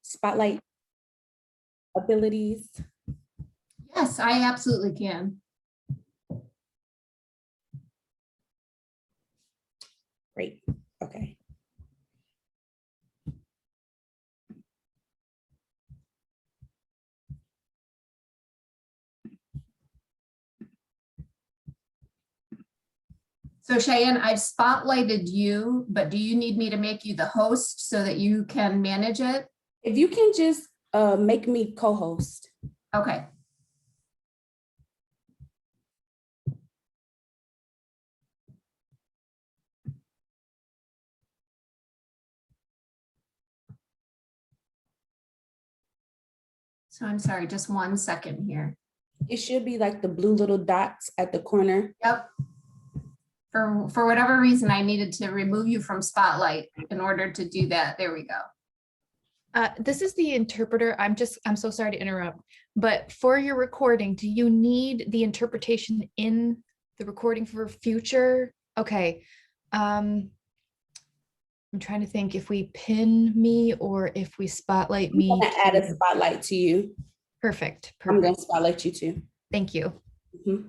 spotlight abilities? Yes, I absolutely can. Great, okay. So Shiann, I've spotlighted you, but do you need me to make you the host so that you can manage it? If you can just make me co-host. Okay. So I'm sorry, just 1 second here. It should be like the blue little dots at the corner. Yep. For whatever reason, I needed to remove you from Spotlight in order to do that. There we go. This is the interpreter. I'm so sorry to interrupt, but for your recording, do you need the interpretation in the recording for future? Okay. I'm trying to think if we pin me or if we spotlight me. I'm gonna add a spotlight to you. Perfect. I'm gonna spotlight you too. Thank you. Mm-hmm.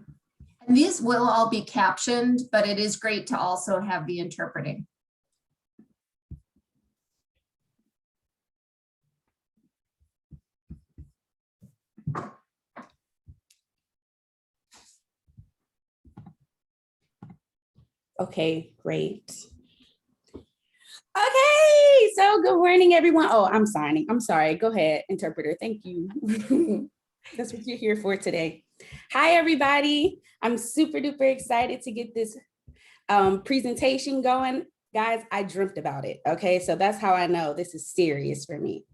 And these will all be captioned, but it is great to also have the interpreting. Okay, great. Okay, so good morning, everyone. Oh, I'm signing. I'm sorry. Go ahead, interpreter. Thank you. That's what you're here for today. Hi, everybody. I'm super duper excited to get this presentation going. Guys, I dreamt about it. Okay, so that's how I know this is serious for me.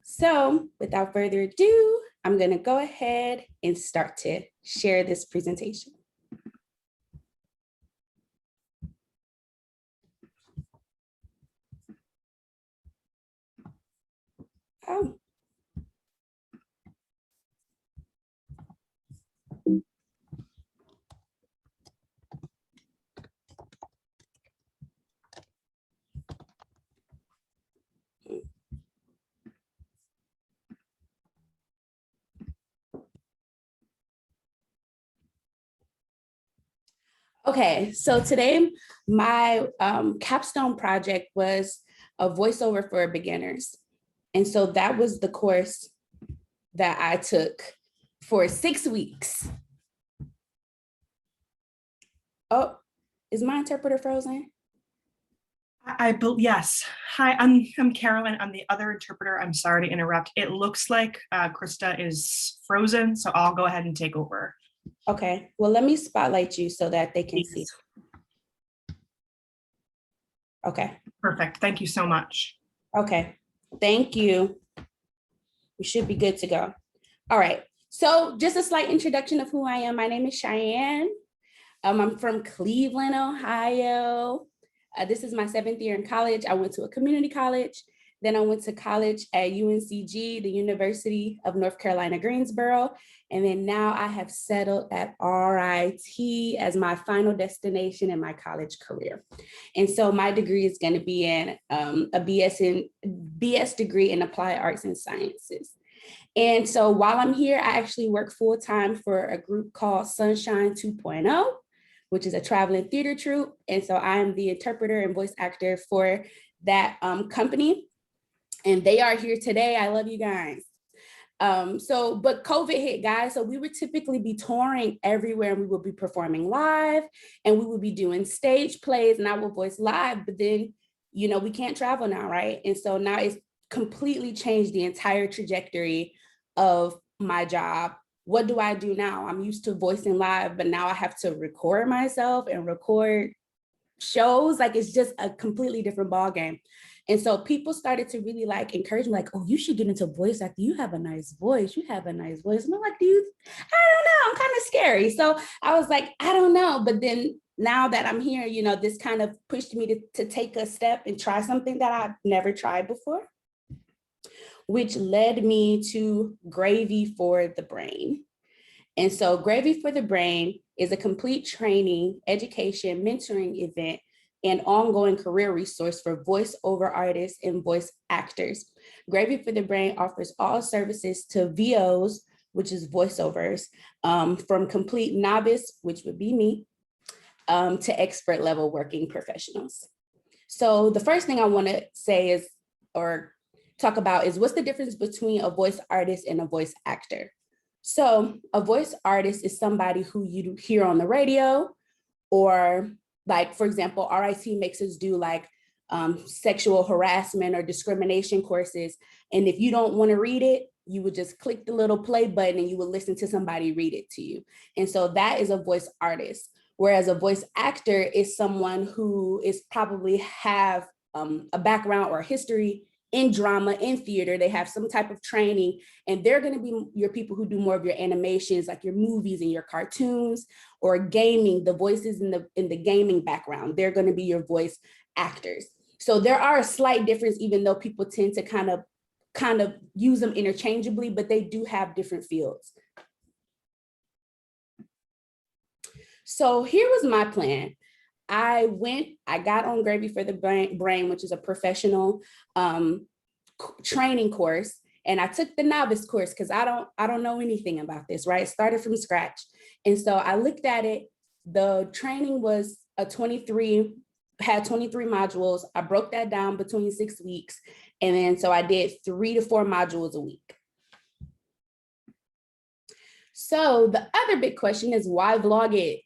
So without further ado, I'm going to go ahead and start to share this presentation. Oh. Okay, so today my capstone project was a voiceover for beginners. And so that was the course that I took for 6 weeks. Oh, is my interpreter frozen? Yes. Hi, I'm Carolyn. I'm the other interpreter. I'm sorry to interrupt. It looks like Krista is frozen, so I'll go ahead and take over. Okay, well, let me spotlight you so that they can see. Okay. Perfect. Thank you so much. Okay, thank you. We should be good to go. All right, so just a slight introduction of who I am. My name is Shiann. I'm from Cleveland, Ohio. This is my 7th year in college. I went to a community college. Then I went to college at UNCG, the University of North Carolina, Greensboro. And then now I have settled at RIT as my final destination in my college career. And so my degree is going to be in a BS degree in applied arts and sciences. And so while I'm here, I actually work full-time for a group called Sunshine 2.0, which is a traveling theater troupe. And so I'm the interpreter and voice actor for that company. And they are here today. I love you guys. But COVID hit, guys. So we would typically be touring everywhere, and we would be performing live, and we would be doing stage plays, and I would voice live. But then, you know, we can't travel now, right? And so now it's completely changed the entire trajectory of my job. What do I do now? I'm used to voicing live, but now I have to record myself and record shows. Like, it's just a completely different ballgame. And so people started to really like encourage me, like, oh, you should get into voice acting. You have a nice voice. You have a nice voice. And I'm like, I don't know. I'm kind of scary. So I was like, I don't know. But then now that I'm here, you know, this kind of pushed me to take a step and try something that I've never tried before, which led me to Gravy for the Brain. And so Gravy for the Brain is a complete training, education, mentoring event and ongoing career resource for voiceover artists and voice actors. Gravy for the Brain offers all services to VOs, which is voiceovers, from complete novice, which would be me, to expert level working professionals. So the first thing I want to say is, or talk about, is what's the difference between a voice artist and a voice actor? So a voice artist is somebody who you hear on the radio, or like, for example, RIT makes us do like sexual harassment or discrimination courses. And if you don't want to read it, you would just click the little play button and you would listen to somebody read it to you. And so that is a voice artist. Whereas a voice actor is someone who is probably have a background or history in drama, in theater. They have some type of training, and they're going to be your people who do more of your animations, like your movies and your cartoons, or gaming, the voices in the gaming background. They're going to be your voice actors. So there are a slight difference, even though people tend to kind of use them interchangeably, but they do have different fields. So here was my plan. I got on Gravy for the Brain, which is a professional training course. And I took the novice course because I don't know anything about this, right? Started from scratch. And so I looked at it. The training was had 23 modules. I broke that down between 6 weeks. And then so I did 3 to 4 modules a week. So the other big question is, why vlog it?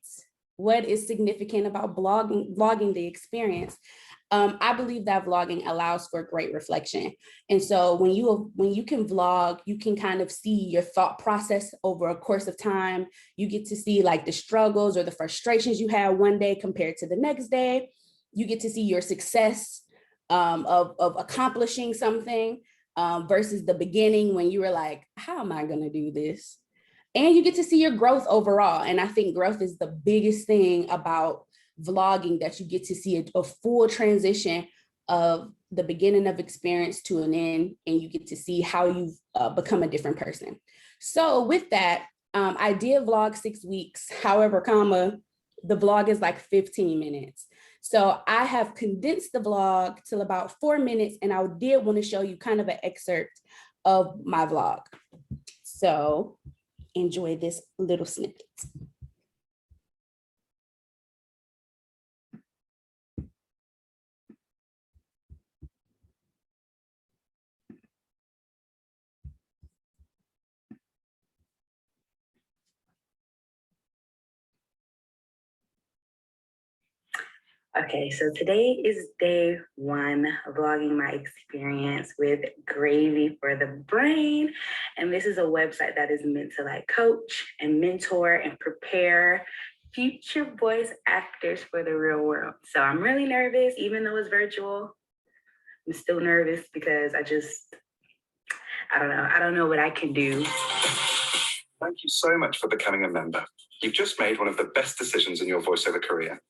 What is significant about vlogging the experience? I believe that vlogging allows for great reflection. And so when you can vlog, you can kind of see your thought process over a course of time. You get to see like the struggles or the frustrations you had one day compared to the next day. You get to see your success of accomplishing something versus the beginning when you were like, how am I gonna do this? And you get to see your growth overall. And I think growth is the biggest thing about vlogging, that you get to see a full transition of the beginning of experience to an end, and you get to see how you've become a different person. So with that, I did vlog 6 weeks. However, the vlog is like 15 minutes. So I have condensed the vlog till about 4 minutes, and I did want to show you kind of an excerpt of my vlog. So enjoy this little snippet. Okay, so today is day 1 of vlogging my experience with Gravy for the Brain. And this is a website that is meant to like coach and mentor and prepare future voice actors for the real world. So I'm really nervous, even though it's virtual. I'm still nervous because I don't know what I can do. Thank you so much for becoming a member. You've just made one of the best decisions in your voiceover career.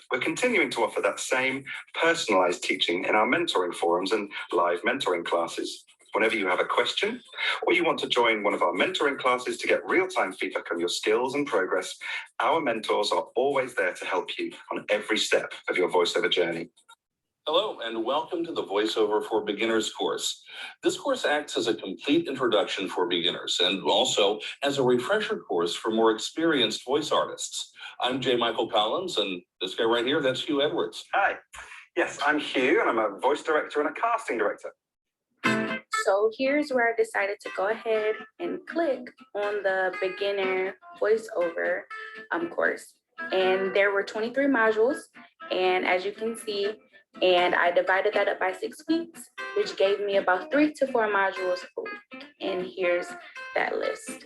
We're continuing to offer that same personalized teaching in our mentoring forums and live mentoring classes. Whenever you have a question, or you want to join one of our mentoring classes to get real-time feedback on your skills and progress, our mentors are always there to help you on every step of your voiceover journey. Hello, and welcome to the Voiceover for Beginners course. This course acts as a complete introduction for beginners and also as a refresher course for more experienced voice artists. I'm J. Michael Collins, and this guy right here, that's Hugh Edwards. Hi. Yes, I'm Hugh, and I'm a voice director and a casting director. So here's where I decided to go ahead and click on the beginner voiceover course. And there were 23 modules, and as you can see, and I divided that up by 6 weeks, which gave me about 3 to 4 modules a week. And here's that list.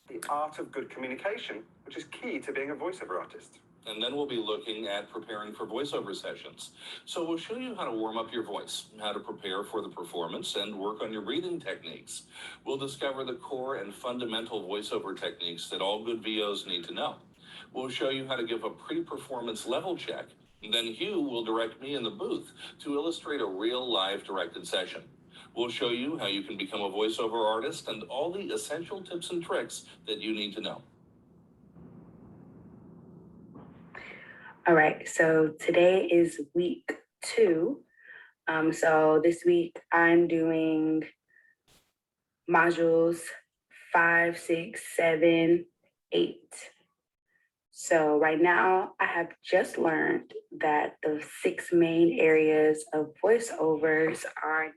The art of good communication, which is key to being a voiceover artist. And then we'll be looking at preparing for voiceover sessions. So we'll show you how to warm up your voice, how to prepare for the performance, and work on your breathing techniques. We'll discover the core and fundamental voiceover techniques that all good VOs need to know. We'll show you how to give a pre-performance level check. And then Hugh will direct me in the booth to illustrate a real live directed session. We'll show you how you can become a voiceover artist and all the essential tips and tricks that you need to know. All right, so today is week 2. So this week I'm doing modules 5, 6, 7, 8. So right now I have just learned that the 6 main areas of voiceovers are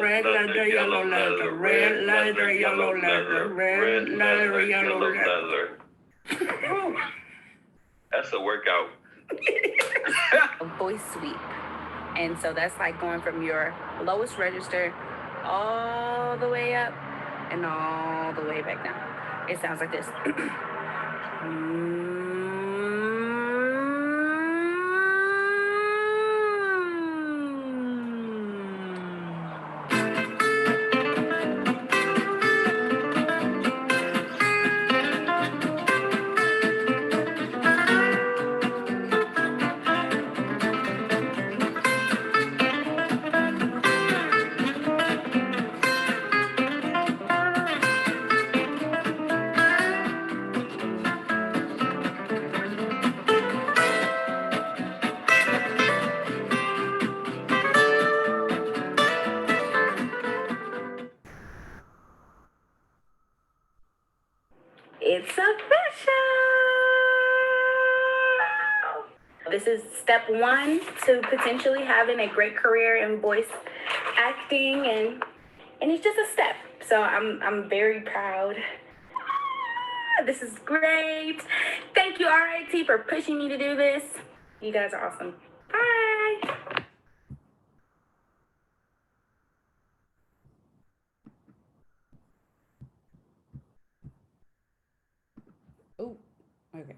red leather, yellow leather, red leather, yellow leather, red leather, yellow leather. That's a workout. A voice sweep. And so that's like going from your lowest register all the way up and all the way back down. It sounds like this. It's official. This is step 1 to potentially having a great career in voice acting, and it's just a step. So I'm very proud. This is great. Thank you, RIT, for pushing me to do this. You guys are awesome. Bye. Oh, okay.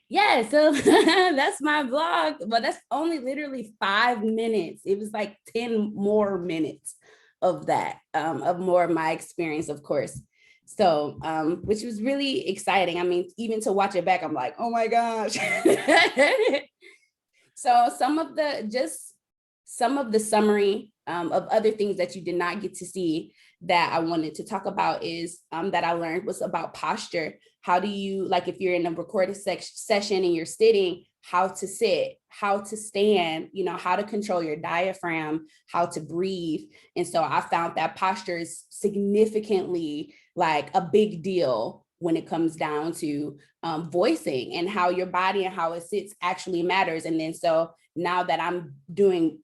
Yeah, so that's my vlog, but that's only literally 5 minutes. It was like 10 more minutes of that, of more of my experience, of course. So, which was really exciting. I mean, even to watch it back, I'm like, oh my gosh. So some of the summary of other things that you did not get to see that I wanted to talk about is that I learned was about posture. How do you, like if you're in a recorded session and you're sitting, how to sit, how to stand, you know, how to control your diaphragm, how to breathe. And so I found that posture is significantly like a big deal when it comes down to voicing, and how your body and how it sits actually matters. And then so now that I'm doing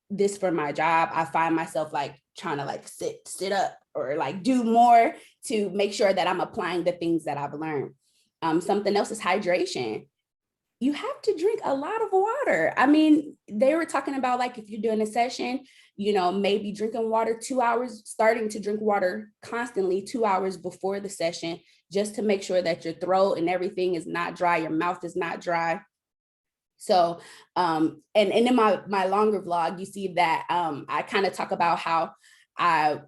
this for my job, I find myself like trying to like sit up or like do more to make sure that I'm applying the things that I've learned. Something else is hydration. You have to drink a lot of water. I mean, they were talking about like if you're doing a session, you know, maybe drinking water 2 hours, starting to drink water constantly 2 hours before the session, just to make sure that your throat and everything is not dry, your mouth is not dry. So, and in my longer vlog, you see that I kind of talk about how I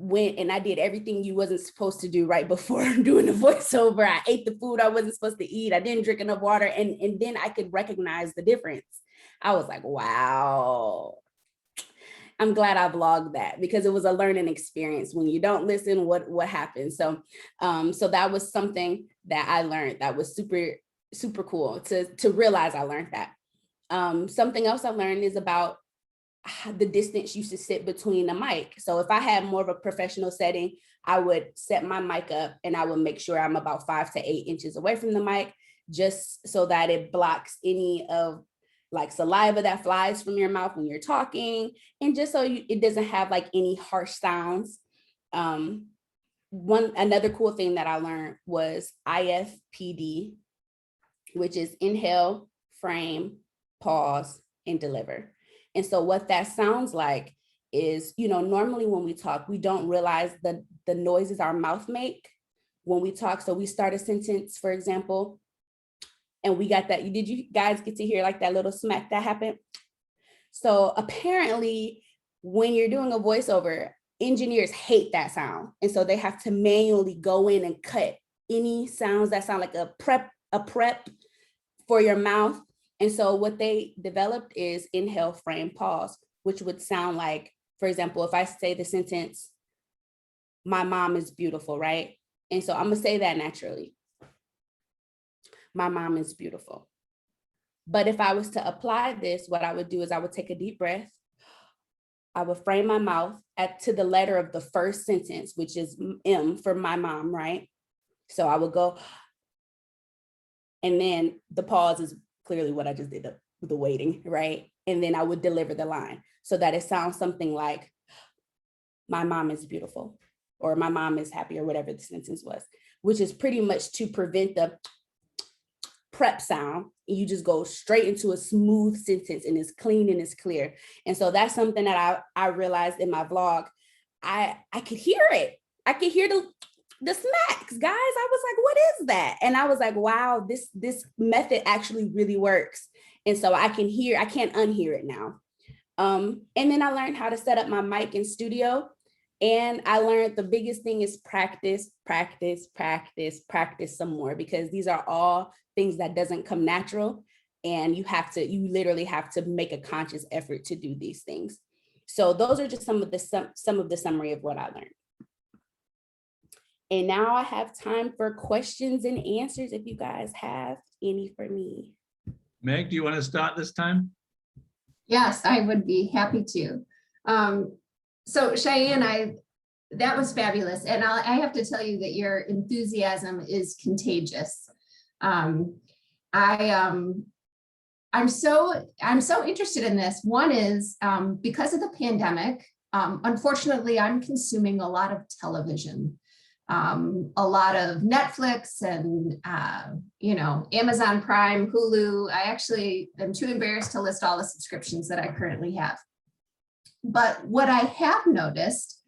went and I did everything you wasn't supposed to do right before doing the voiceover. I ate the food I wasn't supposed to eat. I didn't drink enough water. And then I could recognize the difference. I was like, wow. I'm glad I vlogged that, because it was a learning experience. When you don't listen, what happens? So, so that was something that I learned that was super cool to realize I learned that. Something else I learned is about the distance you should sit between the mic. So if I had more of a professional setting, I would set my mic up and I would make sure I'm about 5 to 8 inches away from the mic, just so that it blocks any of like saliva that flies from your mouth when you're talking, and just so it doesn't have like any harsh sounds. Another cool thing that I learned was IFPD, which is inhale, frame, pause, and deliver. And so what that sounds like is, you know, normally when we talk, we don't realize the noises our mouth make when we talk. So we start a sentence, for example, and we got that. Did you guys get to hear like that little smack that happened? So apparently when you're doing a voiceover, engineers hate that sound. And so they have to manually go in and cut any sounds that sound like a prep for your mouth. And so what they developed is inhale, frame, pause, which would sound like, for example, if I say the sentence, my mom is beautiful, right? And so I'm gonna say that naturally. My mom is beautiful. But if I was to apply this, what I would do is I would take a deep breath. I would frame my mouth to the letter of the first sentence, which is M for my mom, right? So I would go, and then the pause is clearly what I just did, the waiting, right? And then I would deliver the line so that it sounds something like, my mom is beautiful, or my mom is happy, or whatever the sentence was, which is pretty much to prevent the prep sound. You just go straight into a smooth sentence, and it's clean and it's clear. And so that's something that I realized in my vlog. I could hear it. I could hear the smacks, guys. I was like, what is that? And I was like, wow, this method actually really works. And so I can't unhear it now. And then I learned how to set up my mic in studio. And I learned the biggest thing is practice, practice, practice, practice some more, because these are all things that doesn't come natural. And you literally have to make a conscious effort to do these things. So those are just some of the summary of what I learned. And now I have time for questions and answers if you guys have any for me. Meg, do you want to start this time? Yes, I would be happy to. So Shiann, that was fabulous. And I have to tell you that your enthusiasm is contagious. I'm so interested in this. One is because of the pandemic, unfortunately, I'm consuming a lot of television, a lot of Netflix and, Amazon Prime, Hulu. I actually am too embarrassed to list all the subscriptions that I currently have. But what I have noticed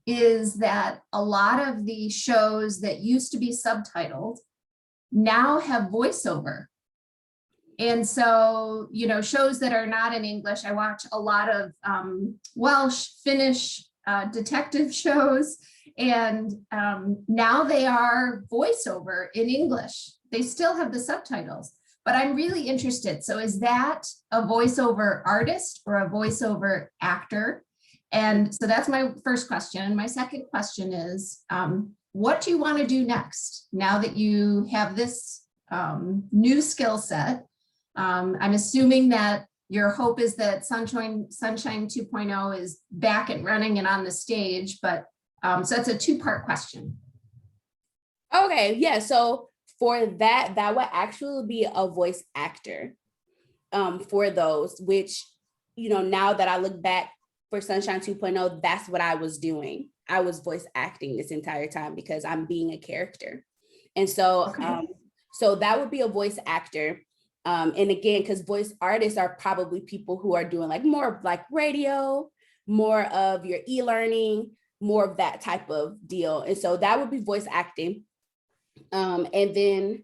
is that a lot of the shows that used to be subtitled now have voiceover. And so, shows that are not in English, I watch a lot of Welsh, Finnish detective shows, and now they are voiceover in English. They still have the subtitles, but I'm really interested. So is that a voiceover artist or a voiceover actor? And so that's my first question. My second question is, what do you want to do next now that you have this new skill set? I'm assuming that your hope is that Sunshine 2.0 is back and running and on the stage, but so that's a two-part question. Okay, yeah, so for that would actually be a voice actor for those, which, now that I look back for Sunshine 2.0, that's what I was doing. I was voice acting this entire time because I'm being a character. And so, Okay. So that would be a voice actor. And again, because voice artists are probably people who are doing like more of like radio, more of your e-learning, more of that type of deal. And so that would be voice acting. And then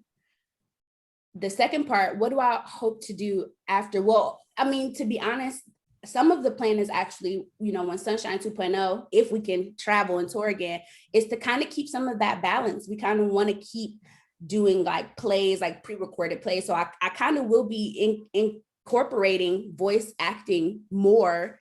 the second part, what do I hope to do after? Well, I mean, to be honest, some of the plan is actually, when Sunshine 2.0, if we can travel and tour again, is to kind of keep some of that balance. We kind of want to keep doing like plays, like pre-recorded plays. So I kind of will be incorporating voice acting more,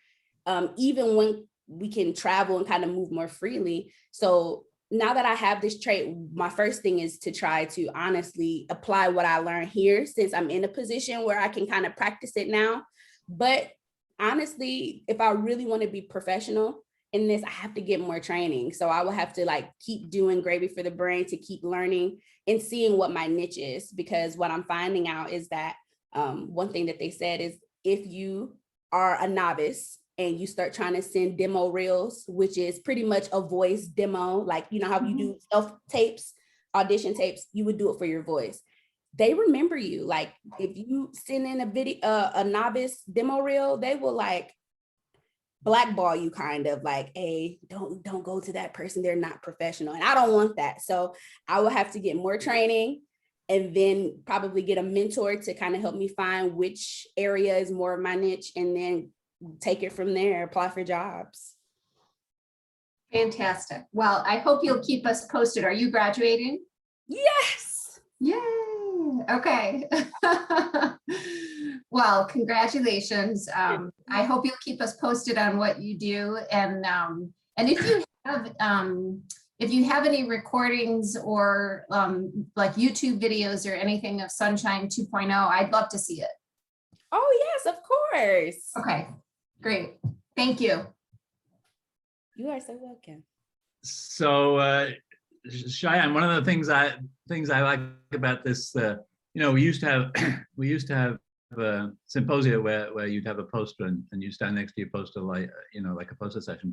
even when we can travel and kind of move more freely. So now that I have this trait, my first thing is to try to honestly apply what I learned here, since I'm in a position where I can kind of practice it now. But honestly, if I really want to be professional in this, I have to get more training. So I will have to like keep doing Gravy for the Brain to keep learning and seeing what my niche is, because what I'm finding out is that one thing that they said is if you are a novice and you start trying to send demo reels, which is pretty much a voice demo, like, how you do self tapes, audition tapes, you would do it for your voice. They remember you. Like if you send in a video, a novice demo reel, they will like blackball you kind of like, hey, don't go to that person. They're not professional. And I don't want that. So I will have to get more training and then probably get a mentor to kind of help me find which area is more of my niche and then take it from there, apply for jobs. Fantastic. Well, I hope you'll keep us posted. Are you graduating? Yes. Yay. Okay. Well, congratulations. I hope you'll keep us posted on what you do. And if you have any recordings or like YouTube videos or anything of Sunshine 2.0, I'd love to see it. Oh, yes, of course. Okay, great. Thank you. You are so welcome. So, Shiann, one of the things I like about this, we used to have symposia where you'd have a poster and you stand next to your poster like a poster session.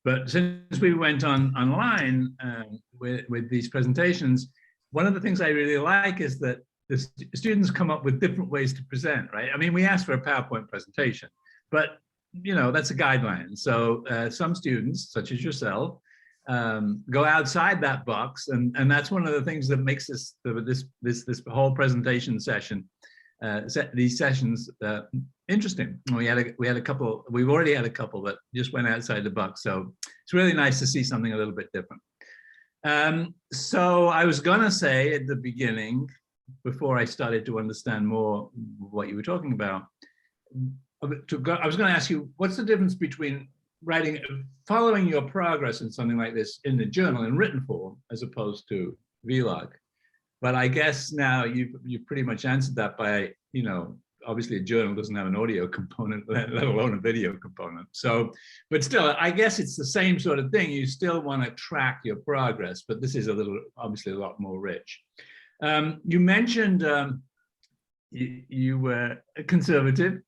But since we went online with these presentations, one of the things I really like is that the students come up with different ways to present, right? I mean, we asked for a PowerPoint presentation, but that's a guideline. So some students, such as yourself, go outside that box, and that's one of the things that makes this whole presentation session, these sessions interesting. We had a couple. We've already had a couple that just went outside the box, so it's really nice to see something a little bit different. So I was gonna say at the beginning, before I started to understand more what you were talking about, I was going to ask you, what's the difference between following your progress in something like this in the journal in written form as opposed to vlog? But I guess now you've pretty much answered that by, obviously a journal doesn't have an audio component, let alone a video component. So, but still, I guess it's the same sort of thing. You still want to track your progress, but this is obviously a lot more rich. You mentioned you were a conservative,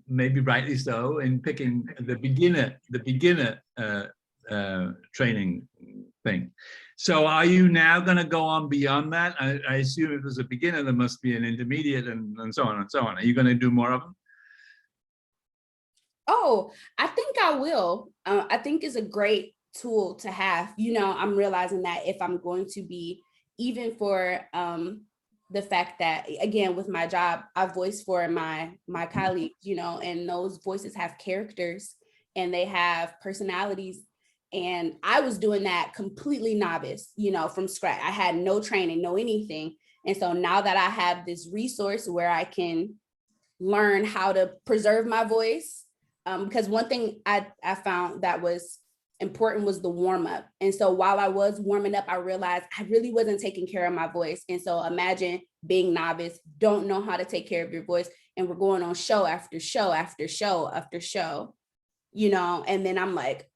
maybe rightly so, in picking the beginner training thing. So are you now going to go on beyond that? I assume if there's a beginner, there must be an intermediate and so on and so on. Are you going to do more of them? Oh, I think I will. I think it's a great tool to have. I'm realizing that if I'm going to be, even for the fact that, again, with my job, I voice for my colleagues, and those voices have characters and they have personalities. And I was doing that completely novice, from scratch. I had no training, no anything. And so now that I have this resource where I can learn how to preserve my voice, because one thing I found that was important was the warm up. And so while I was warming up, I realized I really wasn't taking care of my voice. And so imagine being novice, don't know how to take care of your voice. And we're going on show after show after show after show, and then I'm like,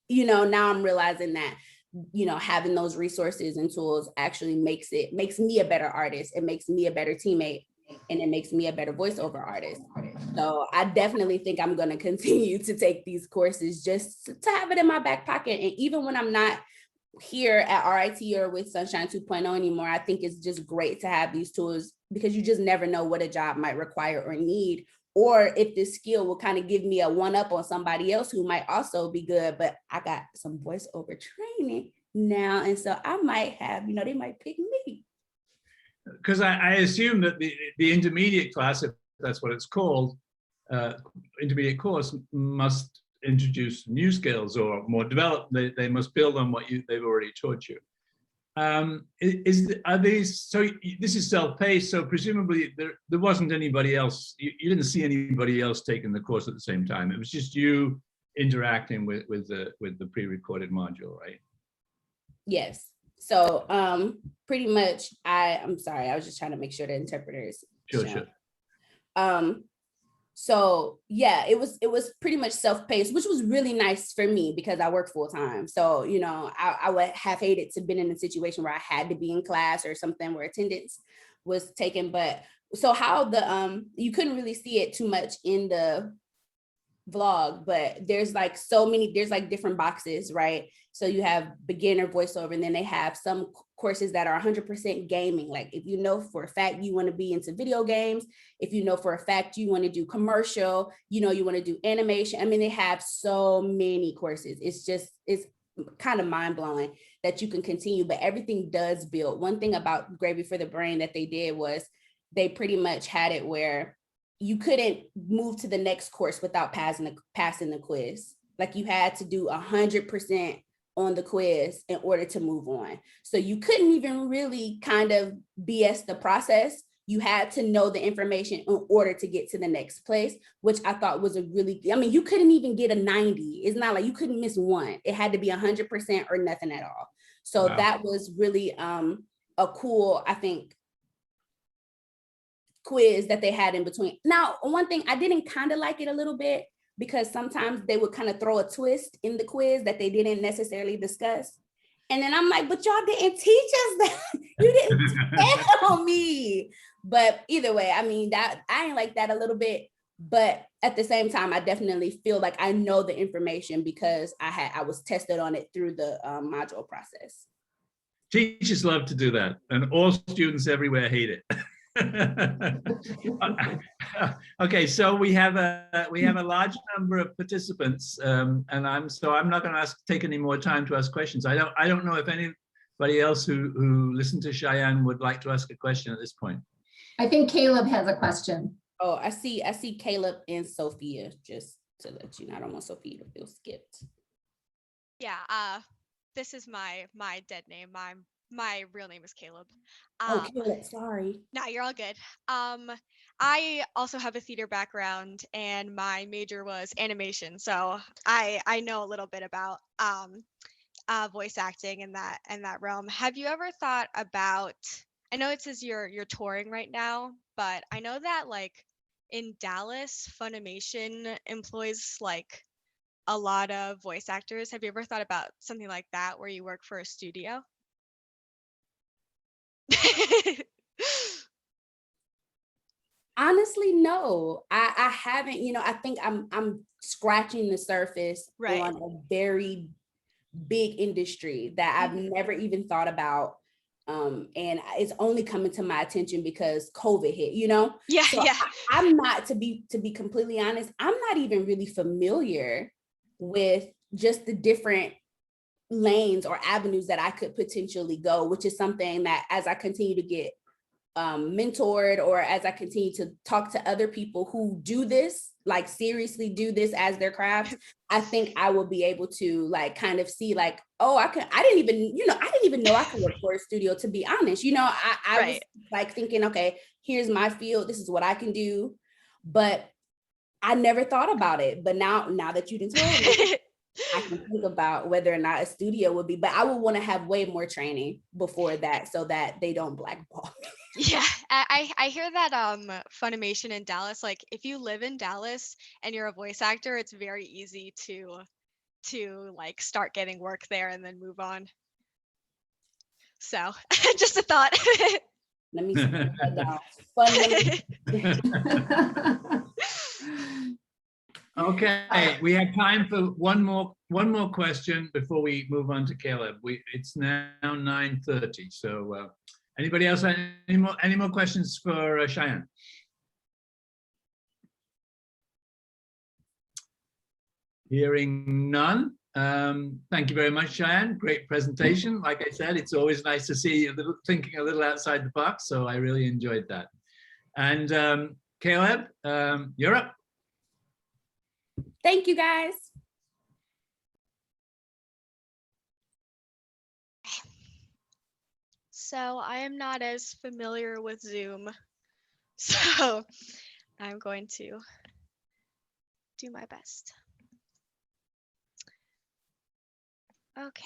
now I'm realizing that, having those resources and tools actually makes me a better artist. It makes me a better teammate, and it makes me a better voiceover artist. So I definitely think I'm going to continue to take these courses just to have it in my back pocket. And even when I'm not here at RIT or with Sunshine 2.0 anymore, I think it's just great to have these tools, because you just never know what a job might require or need, or if this skill will kind of give me a one-up on somebody else who might also be good, but I got some voiceover training now. And so I might have, they might pick me. Because I assume that the intermediate class, if that's what it's called, intermediate course, must introduce new skills or more developed. They must build on what they've already taught you. Are these, so this is self-paced, so presumably there wasn't anybody else, you didn't see anybody else taking the course at the same time. It was just you interacting with the pre-recorded module, right? Yes. So pretty much, I'm sorry, I was just trying to make sure the interpreters. Sure. So yeah, it was pretty much self-paced, which was really nice for me because I work full time. So, I would have hated to been in a situation where I had to be in class or something where attendance was taken. But so how you couldn't really see it too much in the vlog, but there's like so many, there's like different boxes, right? So you have beginner voiceover, and then they have some courses that are 100% gaming. Like if you know for a fact you want to be into video games, if you know for a fact you want to do commercial, you know, you want to do animation. I mean, they have so many courses. It's kind of mind blowing that you can continue, but everything does build. One thing about Gravy for the Brain that they did was they pretty much had it where you couldn't move to the next course without passing the quiz. Like you had to do 100% on the quiz in order to move on. So you couldn't even really kind of BS the process. You had to know the information in order to get to the next place, which I thought was a really, I mean, you couldn't even get a 90. It's not like you couldn't miss one. It had to be 100% or nothing at all. So Wow. that was really a cool, I think, quiz that they had in between. Now, one thing, I didn't kind of like it a little bit because sometimes they would kind of throw a twist in the quiz that they didn't necessarily discuss. And then I'm like, but y'all didn't teach us that. You didn't tell me. But either way, I mean, that I ain't like that a little bit. But at the same time, I definitely feel like I know the information because I was tested on it through the module process. Teachers love to do that, and all students everywhere hate it. Okay, so we have a large number of participants, and I'm not going to take any more time to ask questions. I don't know if anybody else who listened to Shiann would like to ask a question at this point. I think Caleb has a question. Oh, I see Caleb and Sophia, just to let you know. I don't want Sophia to feel skipped. Yeah, this is my dead name. My real name is Caleb. Oh, Caleb, sorry. No, you're all good. I also have a theater background, and my major was animation, so I know a little bit about voice acting in that realm. Have you ever thought about? I know it says you're touring right now, but I know that like in Dallas, Funimation employs like a lot of voice actors. Have you ever thought about something like that where you work for a studio? Honestly, no, I haven't. You know, I think I'm scratching the surface Right. on a very big industry that I've never even thought about. And it's only coming to my attention because COVID hit, you know? Yeah, So yeah. I'm not, to be completely honest, I'm not even really familiar with just the different lanes or avenues that I could potentially go, which is something that as I continue to get mentored, or as I continue to talk to other people who do this, like seriously do this as their craft, I think I will be able to like kind of see like, oh, I didn't even know I could work for a studio, to be honest. You know, I Right. was like thinking, okay, here's my field, this is what I can do. But I never thought about it. But now that you didn't tell me, I can think about whether or not a studio would be, but I would want to have way more training before that so that they don't blackball me. Yeah, I hear that Funimation in Dallas, like if you live in Dallas and you're a voice actor, it's very easy to like start getting work there and then move on. So just a thought. Let me write that down. Okay, we have time for one more question before we move on to Caleb. It's now 9:30, so anybody else have any more questions for Shiann? Hearing none. Thank you very much, Shiann. Great presentation. Like I said, it's always nice to see you thinking a little outside the box, so I really enjoyed that. And Caleb, you're up. Thank you, guys. So I am not as familiar with Zoom, so I'm going to do my best. Okay.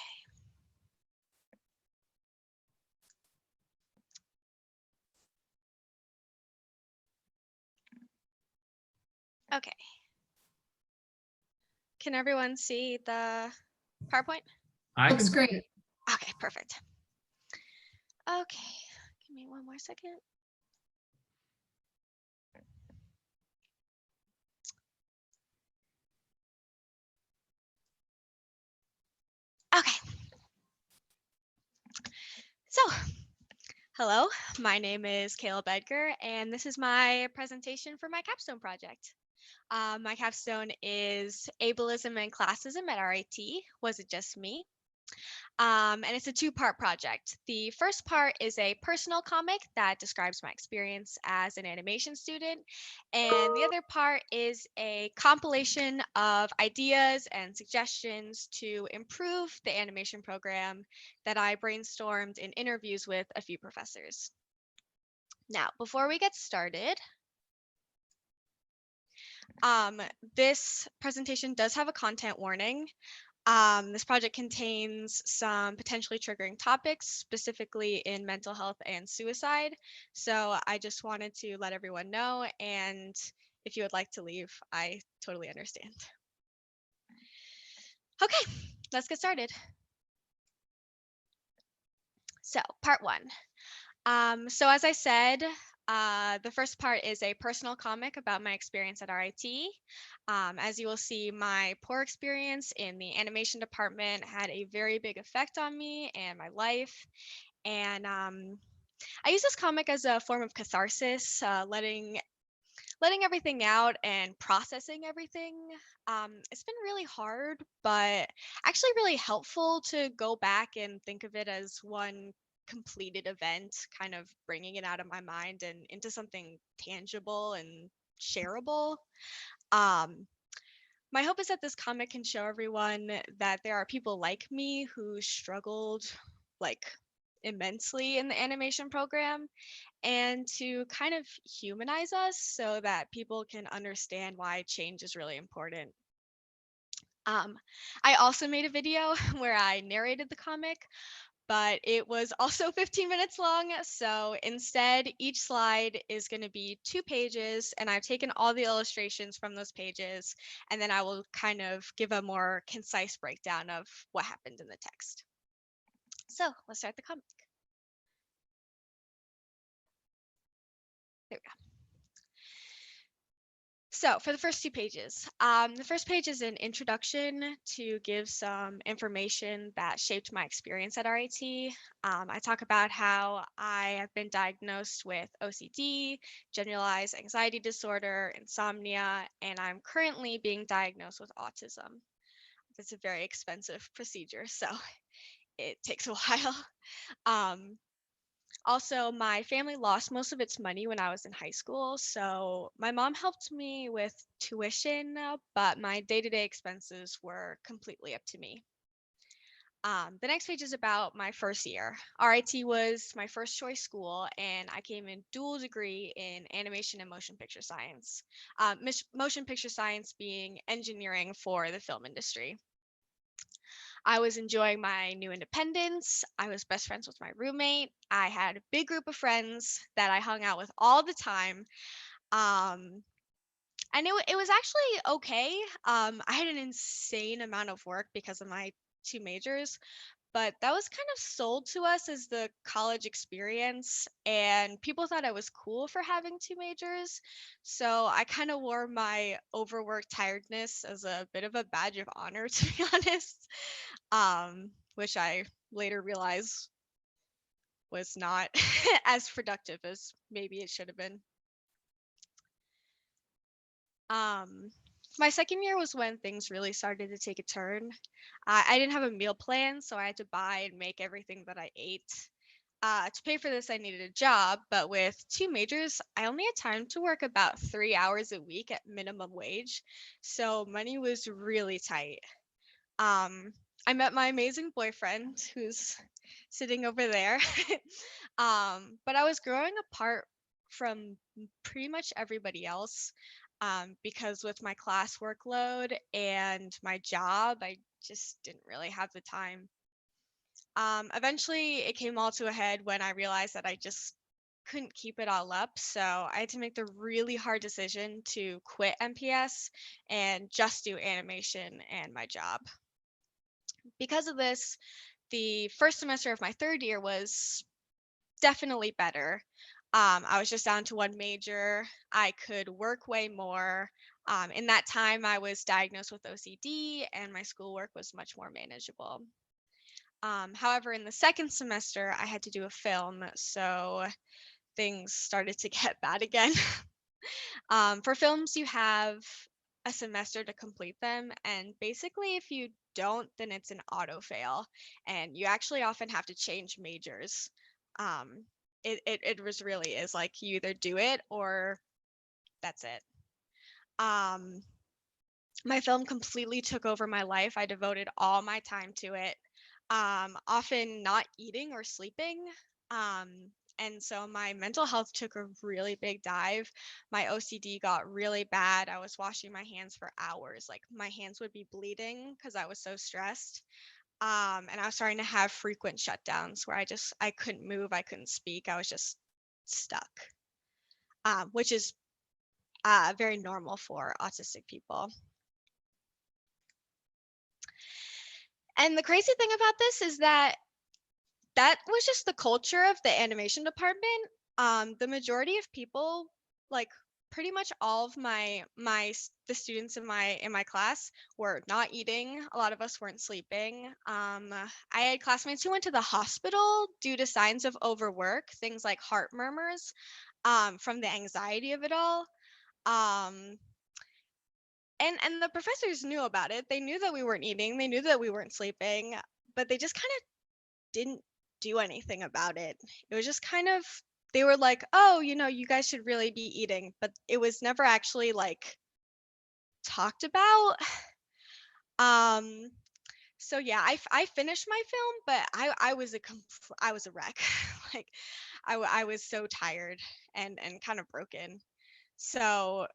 Okay. Can everyone see the PowerPoint? Looks great. Okay, perfect. Okay, give me one more second. Okay. So, hello, my name is Caleb Edgar, and this is my presentation for my capstone project. My capstone is Ableism and Classism at RIT. Was it just me? And it's a two-part project. The first part is a personal comic that describes my experience as an animation student. And the other part is a compilation of ideas and suggestions to improve the animation program that I brainstormed in interviews with a few professors. Now, before we get started, this presentation does have a content warning. This project contains some potentially triggering topics, specifically in mental health and suicide. So I just wanted to let everyone know, and if you would like to leave, I totally understand. Okay, let's get started. So part one. So as I said, the first part is a personal comic about my experience at RIT. As you will see, my poor experience in the animation department had a very big effect on me and my life. And I use this comic as a form of catharsis, letting everything out and processing everything. It's been really hard, but actually really helpful to go back and think of it as one completed event, kind of bringing it out of my mind and into something tangible and shareable. My hope is that this comic can show everyone that there are people like me who struggled like immensely in the animation program, and to kind of humanize us so that people can understand why change is really important. I also made a video where I narrated the comic, but it was also 15 minutes long. So instead, each slide is going to be 2 pages, and I've taken all the illustrations from those pages, and then I will kind of give a more concise breakdown of what happened in the text. So let's start the comic. There we go. So for the first 2 pages, the first page is an introduction to give some information that shaped my experience at RIT. I talk about how I have been diagnosed with OCD, generalized anxiety disorder, insomnia, and I'm currently being diagnosed with autism. It's a very expensive procedure, so it takes a while. Also, my family lost most of its money when I was in high school, so my mom helped me with tuition, but my day-to-day expenses were completely up to me. The next page is about my first year. RIT was my first choice school, and I came in dual degree in animation and motion picture science. Motion picture science being engineering for the film industry. I was enjoying my new independence. I was best friends with my roommate. I had a big group of friends that I hung out with all the time. And it was actually okay. I had an insane amount of work because of my 2 majors, but that was kind of sold to us as the college experience, and people thought I was cool for having 2 majors. So I kind of wore my overworked tiredness as a bit of a badge of honor, to be honest, which I later realized was not as productive as maybe it should have been. My second year was when things really started to take a turn. I didn't have a meal plan, so I had to buy and make everything that I ate. To pay for this, I needed a job, but with 2 majors, I only had time to work about 3 hours a week at minimum wage, so money was really tight. I met my amazing boyfriend, who's sitting over there, but I was growing apart from pretty much everybody else, because with my class workload and my job, I just didn't really have the time. Eventually, it came all to a head when I realized that I just couldn't keep it all up. So I had to make the really hard decision to quit MPS and just do animation and my job. Because of this, the first semester of my third year was definitely better. I was just down to 1 major. I could work way more. In that time, I was diagnosed with OCD, and my schoolwork was much more manageable. However, in the second semester, I had to do a film, so things started to get bad again. For films, you have a semester to complete them, and basically, if you don't, then it's an auto fail, and you actually often have to change majors. It was really is like you either do it or that's it. My film completely took over my life. I devoted all my time to it, often not eating or sleeping. And so my mental health took a really big dive. My OCD got really bad. I was washing my hands for hours. Like my hands would be bleeding because I was so stressed. And I was starting to have frequent shutdowns where I couldn't move, I couldn't speak, I was just stuck, which is very normal for autistic people. And the crazy thing about this is that was just the culture of the animation department. The majority of people, like pretty much all of the students in my class were not eating. A lot of us weren't sleeping. I had classmates who went to the hospital due to signs of overwork, things like heart murmurs, from the anxiety of it all. And the professors knew about it. They knew that we weren't eating. They knew that we weren't sleeping, but they just kind of didn't do anything about it. It was just kind of, they were like, oh, you guys should really be eating, but it was never actually like talked about. So yeah, I finished my film, but I was a wreck. Like I was so tired and kind of broken. So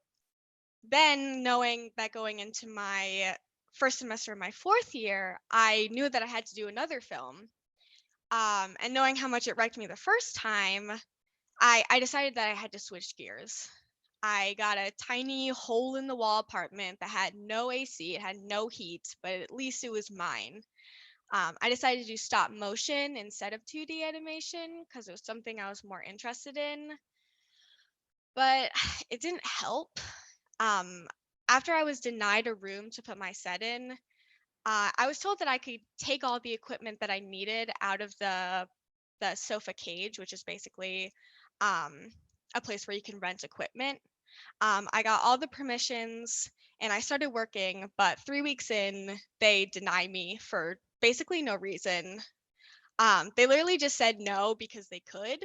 then, knowing that going into my first semester of my fourth year, I knew that I had to do another film. And knowing how much it wrecked me the first time, I decided that I had to switch gears. I got a tiny hole in the wall apartment that had no AC, it had no heat, but at least it was mine. I decided to do stop motion instead of 2D animation because it was something I was more interested in. But it didn't help. After I was denied a room to put my set in, I was told that I could take all the equipment that I needed out of the sofa cage, which is basically a place where you can rent equipment. I got all the permissions and I started working, but 3 weeks in, they denied me for basically no reason. They literally just said no because they could.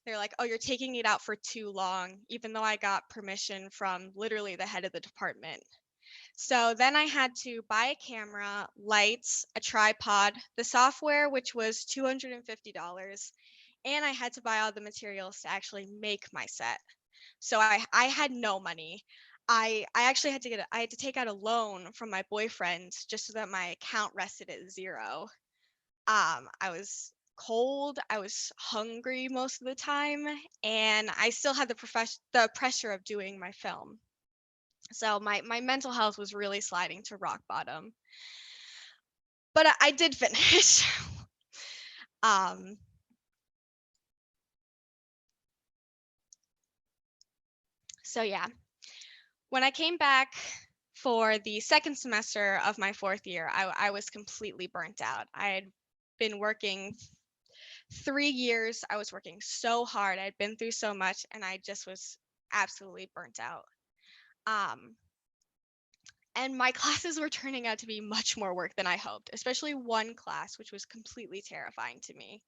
They're like, oh, you're taking it out for too long, even though I got permission from literally the head of the department. So then I had to buy a camera, lights, a tripod, the software, which was $250, and I had to buy all the materials to actually make my set. So I had no money. I actually had to take out a loan from my boyfriend just so that my account rested at zero. I was cold, I was hungry most of the time, and I still had the pressure of doing my film. So my mental health was really sliding to rock bottom. But I did finish. So yeah, when I came back for the second semester of my fourth year, I was completely burnt out. I had been working 3 years. I was working so hard. I'd been through so much and I just was absolutely burnt out. And my classes were turning out to be much more work than I hoped, especially one class, which was completely terrifying to me.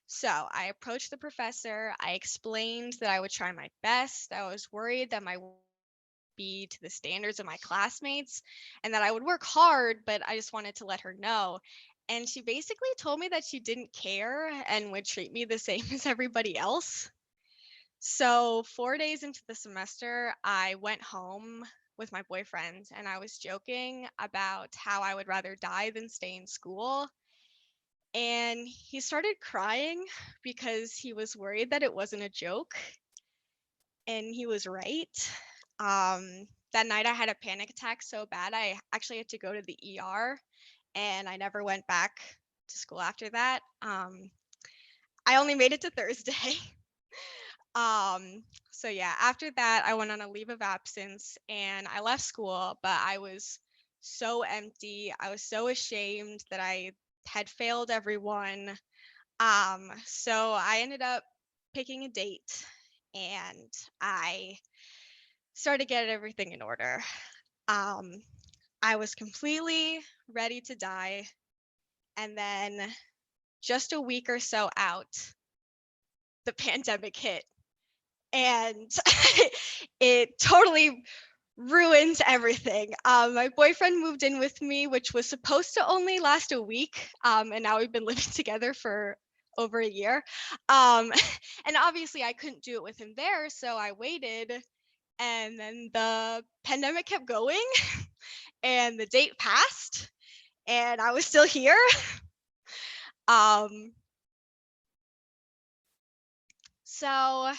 So I approached the professor. I explained that I would try my best. I was worried that my work would be to the standards of my classmates and that I would work hard, but I just wanted to let her know. And she basically told me that she didn't care and would treat me the same as everybody else. So 4 days into the semester, I went home with my boyfriend and I was joking about how I would rather die than stay in school. And he started crying because he was worried that it wasn't a joke. And he was right. That night I had a panic attack so bad I actually had to go to the ER and I never went back to school after that. I only made it to Thursday. So yeah, after that, I went on a leave of absence and I left school, but I was so empty. I was so ashamed that I had failed everyone. So I ended up picking a date and I started getting everything in order. I was completely ready to die. And then just a week or so out, the pandemic hit. And it totally ruined everything. My boyfriend moved in with me, which was supposed to only last a week. And now we've been living together for over a year. And obviously I couldn't do it with him there. So I waited, and then the pandemic kept going and the date passed and I was still here. So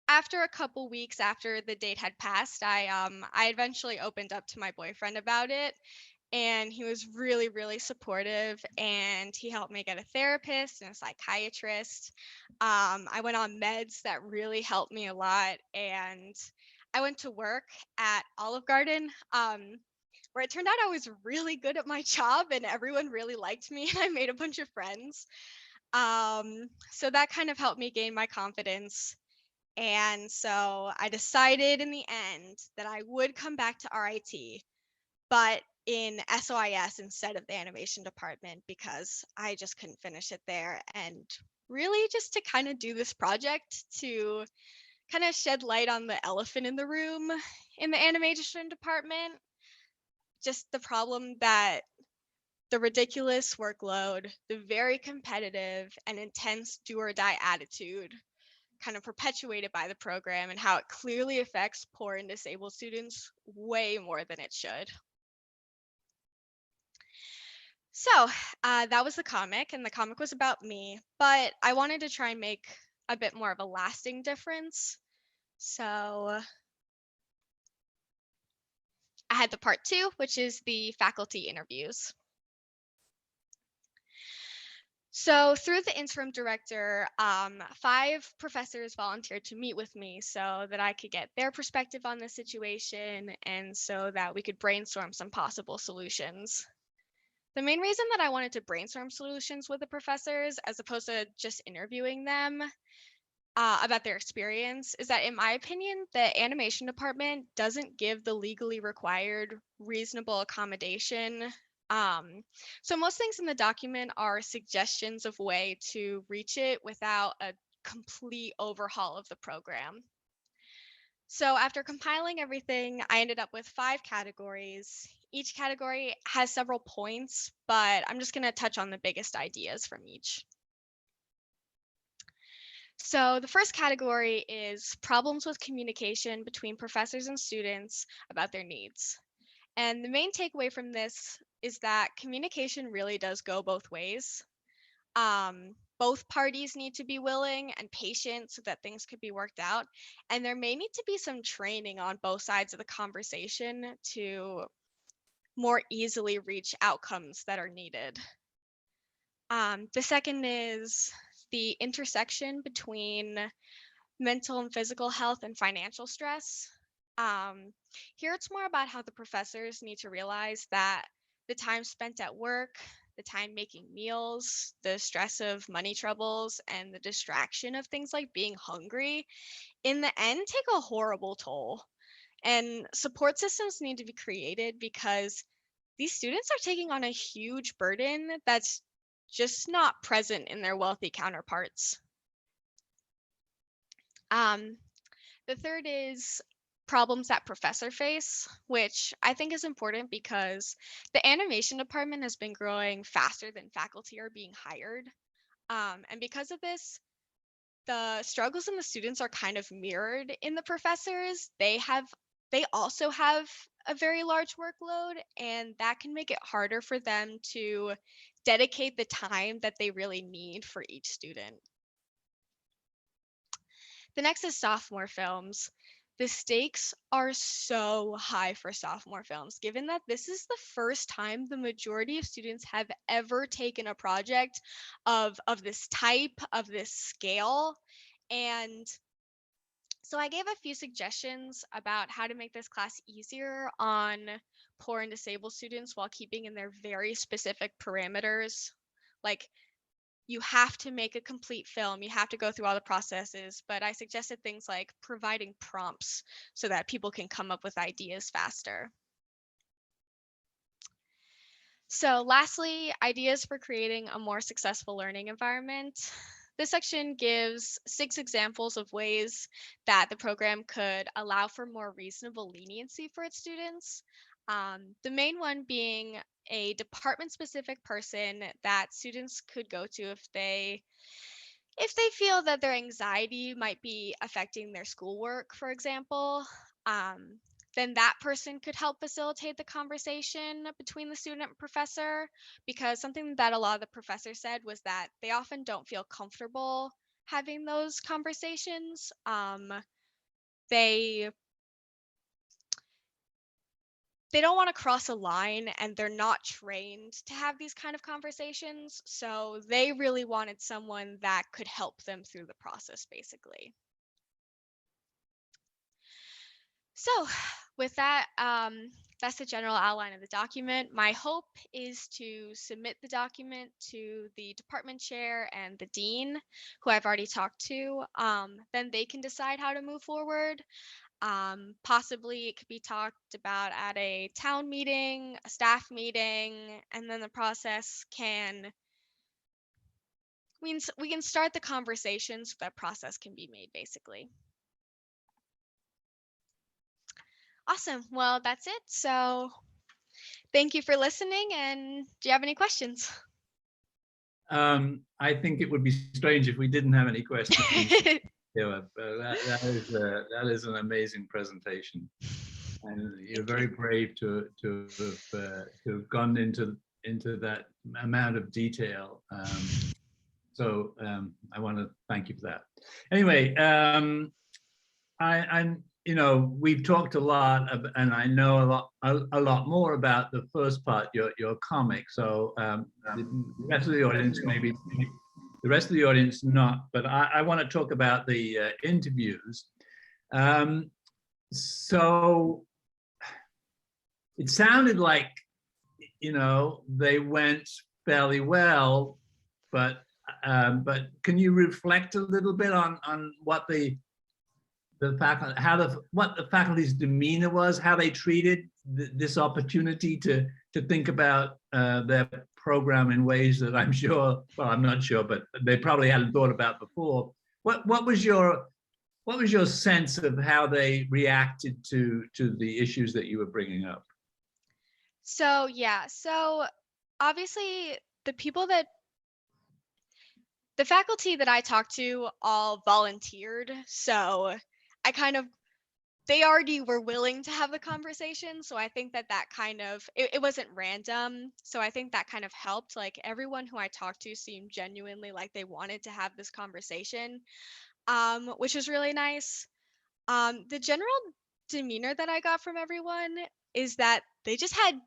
after a couple weeks after the date had passed, I eventually opened up to my boyfriend about it, and he was really, really supportive, and he helped me get a therapist and a psychiatrist. I went on meds that really helped me a lot, and I went to work at Olive Garden, where it turned out I was really good at my job and everyone really liked me and I made a bunch of friends. So that kind of helped me gain my confidence. And so I decided in the end that I would come back to RIT, but in SOIS instead of the animation department, because I just couldn't finish it there. And really just to kind of do this project to kind of shed light on the elephant in the room in the animation department, just the problem that the ridiculous workload, the very competitive and intense do or die attitude kind of perpetuated by the program, and how it clearly affects poor and disabled students way more than it should. So that was the comic, and the comic was about me, but I wanted to try and make a bit more of a lasting difference. So I had the part 2, which is the faculty interviews. So through the interim director, 5 professors volunteered to meet with me so that I could get their perspective on the situation and so that we could brainstorm some possible solutions. The main reason that I wanted to brainstorm solutions with the professors as opposed to just interviewing them about their experience is that, in my opinion, the animation department doesn't give the legally required reasonable accommodation. So most things in the document are suggestions of way to reach it without a complete overhaul of the program. So after compiling everything, I ended up with 5 categories. Each category has several points, but I'm just going to touch on the biggest ideas from each. So the first category is problems with communication between professors and students about their needs. And the main takeaway from this is that communication really does go both ways. Both parties need to be willing and patient so that things could be worked out. And there may need to be some training on both sides of the conversation to more easily reach outcomes that are needed. The second is the intersection between mental and physical health and financial stress. Here it's more about how the professors need to realize that the time spent at work, the time making meals, the stress of money troubles, and the distraction of things like being hungry, in the end, take a horrible toll. And support systems need to be created because these students are taking on a huge burden that's just not present in their wealthy counterparts. The third is problems that professors face, which I think is important because the animation department has been growing faster than faculty are being hired. And because of this, the struggles in the students are kind of mirrored in the professors. They also have a very large workload, and that can make it harder for them to dedicate the time that they really need for each student. The next is sophomore films. The stakes are so high for sophomore films, given that this is the first time the majority of students have ever taken a project of this type, of this scale. And so I gave a few suggestions about how to make this class easier on poor and disabled students while keeping in their very specific parameters. Like, you have to make a complete film, you have to go through all the processes, but I suggested things like providing prompts so that people can come up with ideas faster. So lastly, ideas for creating a more successful learning environment. This section gives 6 examples of ways that the program could allow for more reasonable leniency for its students. The main one being a department-specific person that students could go to if they feel that their anxiety might be affecting their schoolwork, for example. Then that person could help facilitate the conversation between the student and professor, because something that a lot of the professors said was that they often don't feel comfortable having those conversations. They don't want to cross a line, and they're not trained to have these kind of conversations. So they really wanted someone that could help them through the process, basically. So with that, that's the general outline of the document. My hope is to submit the document to the department chair and the dean, who I've already talked to. Then they can decide how to move forward. Possibly it could be talked about at a town meeting, a staff meeting, and then the process can, we can start the conversation so that process can be made, basically. Awesome. Well, that's it. So thank you for listening. And do you have any questions? I think it would be strange if we didn't have any questions. Yeah, that is an amazing presentation, and you're very brave to have gone into that amount of detail. So I want to thank you for that. Anyway, I'm we've talked a lot, and I know a lot more about the first part, your comic. So the rest of the audience, maybe the rest of the audience not, but I want to talk about the interviews. So it sounded like they went fairly well, but can you reflect a little bit on what the faculty, what the faculty's demeanor was, how they treated this opportunity to think about their program in ways that I'm sure, well, I'm not sure, but they probably hadn't thought about before. What was your sense of how they reacted to the issues that you were bringing up? So yeah, so obviously the faculty that I talked to all volunteered. So they already were willing to have the conversation. So I think that kind of, it wasn't random. So I think that kind of helped. Like, everyone who I talked to seemed genuinely like they wanted to have this conversation, which is really nice. The general demeanor that I got from everyone is that they just had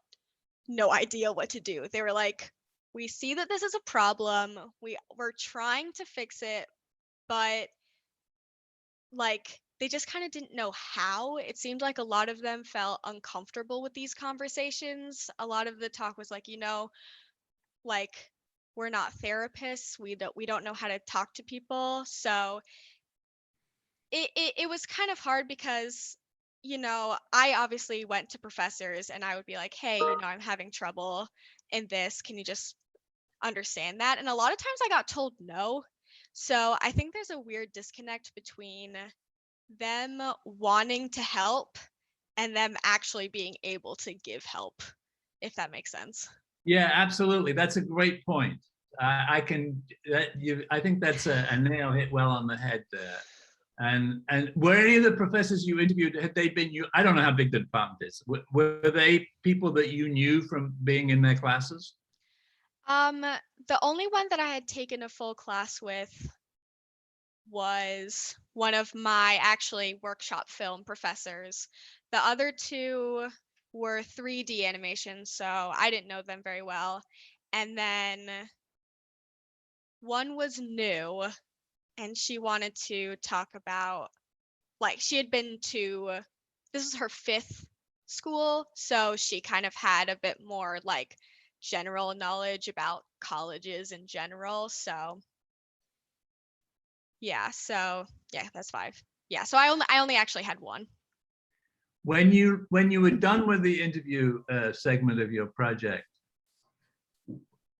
no idea what to do. They were like, we see that this is a problem. We're trying to fix it, but like, they just kind of didn't know how. It seemed like a lot of them felt uncomfortable with these conversations. A lot of the talk was like, like, we're not therapists. We don't know how to talk to people. So it was kind of hard because, I obviously went to professors and I would be like, hey, I'm having trouble in this. Can you just understand that? And a lot of times I got told no. So I think there's a weird disconnect between them wanting to help and them actually being able to give help, if that makes sense. Yeah, absolutely. That's a great point. I think that's a nail hit well on the head there. And were any of the professors you interviewed, had they been I don't know how big the department is. Were they people that you knew from being in their classes? The only one that I had taken a full class with was one of my actually workshop film professors. The other two were 3D animations, so I didn't know them very well. And then one was new, and she wanted to talk about, like, she had been to, this is her 5th school. So she kind of had a bit more like general knowledge about colleges in general. So yeah, that's 5. Yeah, so I only actually had 1. When you were done with the interview segment of your project,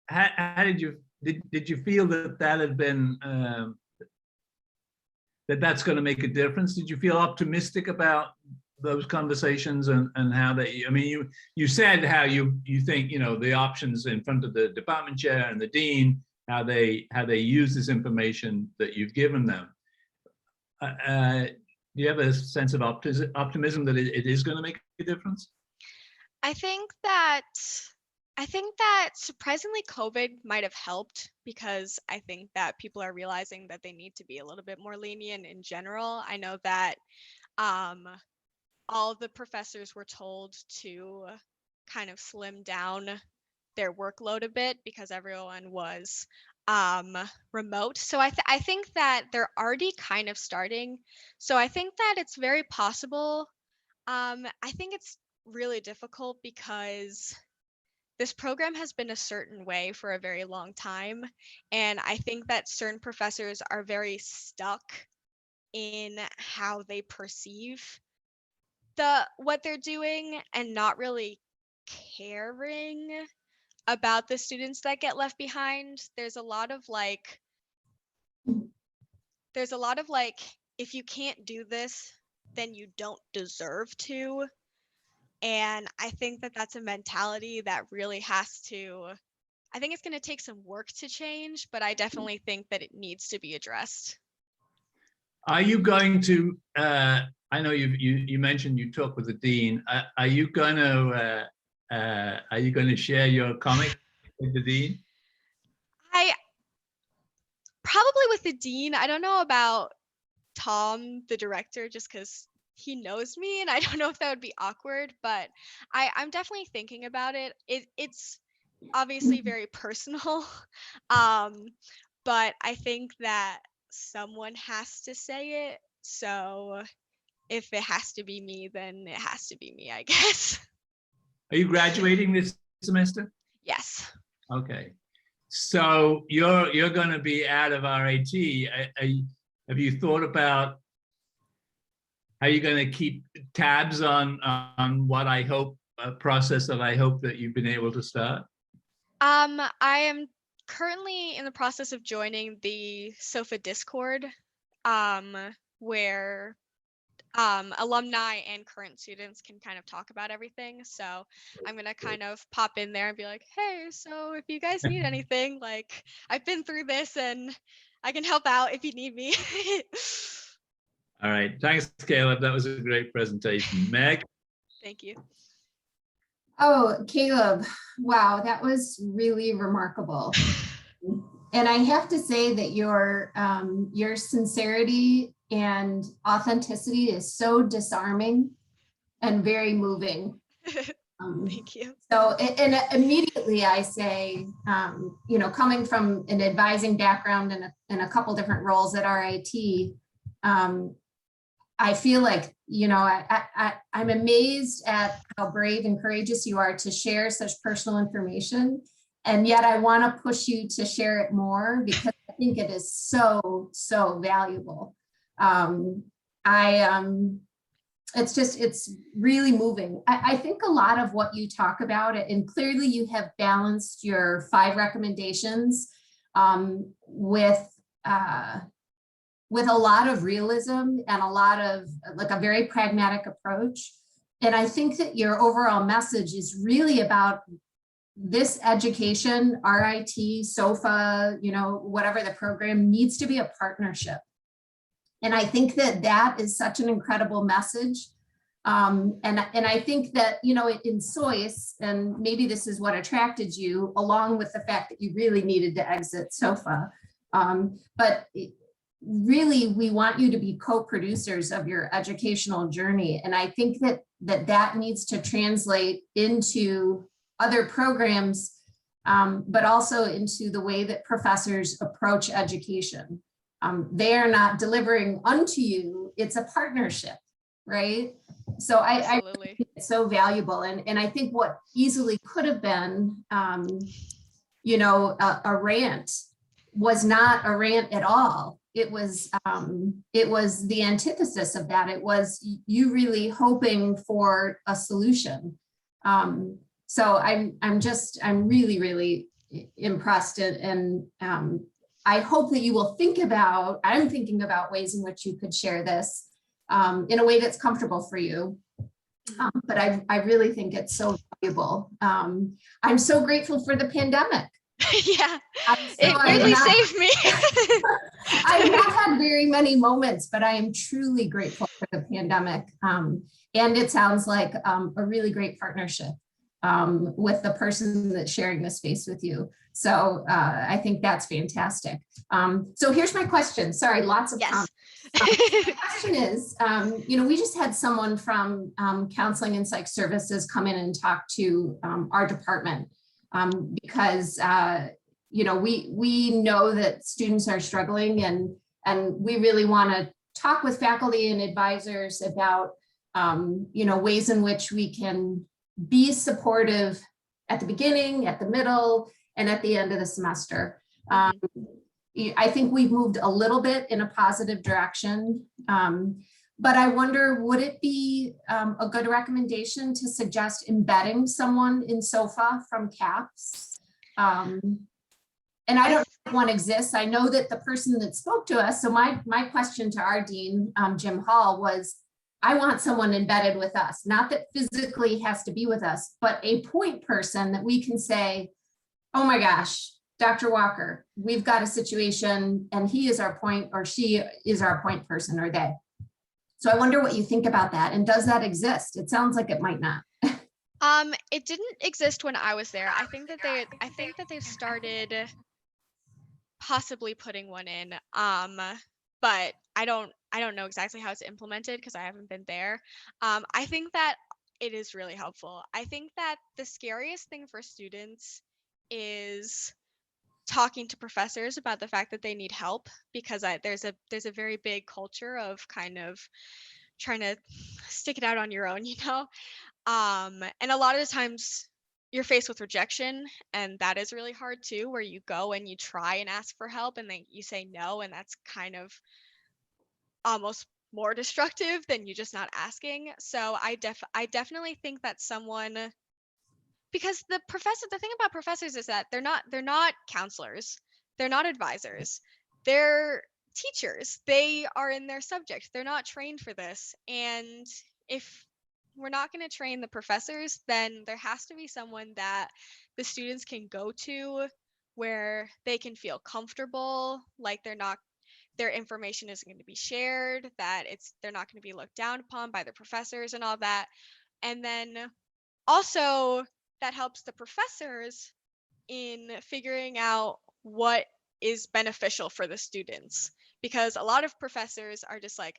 how did you feel that had been that's going to make a difference? Did you feel optimistic about those conversations and how they? I mean, you said how you think, you know, the options in front of the department chair and the dean, how they use this information that you've given them. Do you have a sense of optimism that it is going to make a difference? I think that surprisingly COVID might have helped, because I think that people are realizing that they need to be a little bit more lenient in general. I know that all the professors were told to kind of slim down their workload a bit because everyone was remote. So I think that they're already kind of starting. So I think that it's very possible. I think it's really difficult because this program has been a certain way for a very long time. And I think that certain professors are very stuck in how they perceive what they're doing and not really caring about the students that get left behind. There's a lot of like, if you can't do this, then you don't deserve to. And I think that that's a mentality that really has to, I think it's going to take some work to change, but I definitely think that it needs to be addressed. Are you going to, I know you mentioned you talked with the dean. Are you going to share your comic with the dean? I probably with the dean. I don't know about Tom, the director, just because he knows me, and I don't know if that would be awkward, but I'm definitely thinking about it. It's obviously very personal, but I think that someone has to say it. So if it has to be me, then it has to be me, I guess. Are you graduating this semester? Yes. Okay. So you're going to be out of RAT. Have you thought about how you're going to keep tabs on what I hope, a process that I hope that you've been able to start? I am currently in the process of joining the SOFA Discord, where alumni and current students can kind of talk about everything. So I'm gonna kind of pop in there and be like, hey, so if you guys need anything, like I've been through this and I can help out if you need me. All right, thanks, Caleb. That was a great presentation. Meg? Thank you. Oh, Caleb, wow, that was really remarkable. And I have to say that your sincerity and authenticity is so disarming and very moving. Thank you. So, and immediately I say, you know, coming from an advising background in a couple different roles at RIT, I feel like, you know, I'm amazed at how brave and courageous you are to share such personal information. And yet I want to push you to share it more because I think it is so, so valuable. It's really moving. I think a lot of what you talk about, and clearly you have balanced your 5 recommendations with a lot of realism and a lot of like a very pragmatic approach. And I think that your overall message is really about this education, RIT, SOFA, you know, whatever the program needs to be a partnership. And I think that that is such an incredible message. And I think that, you know, in SOIS, and maybe this is what attracted you, along with the fact that you really needed to exit SOFA. But really, we want you to be co-producers of your educational journey. And I think that needs to translate into other programs, but also into the way that professors approach education. They are not delivering unto you, it's a partnership. right? So I Absolutely. think it's so valuable. And I think what easily could have been, you know, a rant was not a rant at all. It was the antithesis of that. It was you really hoping for a solution. So I'm really, really impressed, and I hope that you will think about, I'm thinking about ways in which you could share this in a way that's comfortable for you. But I really think it's so valuable. I'm so grateful for the pandemic. Yeah, So it really saved me. I have not had very many moments, but I am truly grateful for the pandemic. And it sounds like a really great partnership with the person that's sharing this space with you. So I think that's fantastic. So here's my question. Sorry, lots of comments. The question is, you know, we just had someone from counseling and psych services come in and talk to our department because, you know, we know that students are struggling, and we really want to talk with faculty and advisors about, you know, ways in which we can be supportive at the beginning, at the middle, and at the end of the semester. I think we've moved a little bit in a positive direction, but I wonder, would it be a good recommendation to suggest embedding someone in SOFA from CAPS? And I don't know if one exists. I know that the person that spoke to us, so my question to our dean, Jim Hall, was, I want someone embedded with us, not that physically has to be with us, but a point person that we can say, oh my gosh, Dr. Walker, we've got a situation and he is our point, or she is our point person, or they. So I wonder what you think about that. And does that exist? It sounds like it might not. It didn't exist when I was there. I think that they've started possibly putting one in. But I don't know exactly how it's implemented because I haven't been there. I think that it is really helpful. I think that the scariest thing for students is talking to professors about the fact that they need help, because there's a very big culture of kind of trying to stick it out on your own, you know? And a lot of the times you're faced with rejection, and that is really hard too, where you go and you try and ask for help and then you say no, and that's kind of almost more destructive than you just not asking. So I definitely think that someone, because the thing about professors is that they're not counselors, they're not advisors, they're teachers. They are in their subject, they're not trained for this. And if we're not going to train the professors, then there has to be someone that the students can go to where they can feel comfortable, like their information isn't going to be shared, that they're not going to be looked down upon by the professors and all that. And then also that helps the professors in figuring out what is beneficial for the students, because a lot of professors are just like,